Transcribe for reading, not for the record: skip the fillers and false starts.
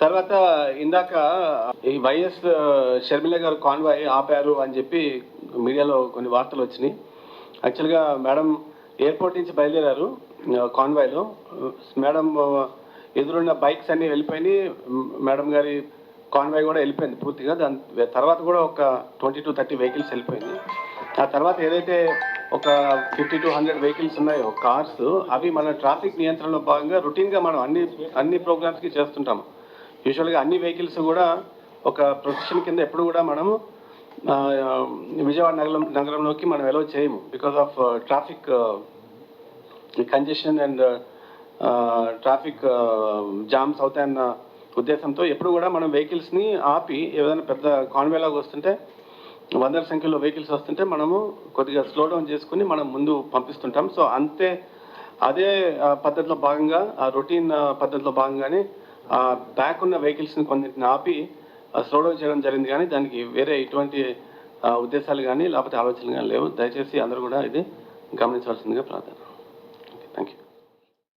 తర్వాత ఇందాక ఈ వైఎస్ షర్మిల గారు కాన్వాయ్ ఆపారు అని చెప్పి మీడియాలో కొన్ని వార్తలు వచ్చినాయి. యాక్చువల్గా మేడం ఎయిర్పోర్ట్ నుంచి బయలుదేరారు కాన్వాయ్లో. మేడం ఎదురున్న బైక్స్ అన్నీ వెళ్ళిపోయినాయి. మేడం గారి కాన్వాయ్ కూడా వెళ్ళిపోయింది పూర్తిగా. దాని తర్వాత కూడా ఒక 20 to 30 వెహికల్స్ వెళ్ళిపోయింది. ఆ తర్వాత ఏదైతే ఒక 50 to 100 వెహికల్స్ ఉన్నాయో కార్స్, అవి మన ట్రాఫిక్ నియంత్రణలో భాగంగా రొటీన్గా మనం అన్ని ప్రోగ్రామ్స్కి చేస్తుంటాము. యూజువల్గా అన్ని వెహికల్స్ కూడా ఒక ప్రొసెషన్ కింద ఎప్పుడు కూడా మనము విజయవాడ నగరంలోకి మనం ఎలో చేయము because of traffic congestion and traffic jams అవుతాయన్న ఉద్దేశంతో ఎప్పుడు కూడా మనం వెహికల్స్ని ఆపి ఏదైనా పెద్ద కాన్వేలాగా వస్తుంటే వందల సంఖ్యలో వెహికల్స్ వస్తుంటే మనము కొద్దిగా స్లో డౌన్ చేసుకుని మనం ముందు పంపిస్తుంటాం. సో అదే పద్ధతిలో భాగంగా, ఆ రొటీన్ పద్ధతిలో భాగంగానే బ్యాక్ ఉన్న వెహికల్స్ని కొన్నింటిని ఆపి స్లో డౌన్ చేయడం జరిగింది. కానీ దానికి వేరే ఎటువంటి ఉద్దేశాలు కానీ లేకపోతే ఆలోచనలు కానీ లేవు. దయచేసి అందరూ కూడా ఇది గమనించవలసిందిగా ప్రార్థన. Thank you.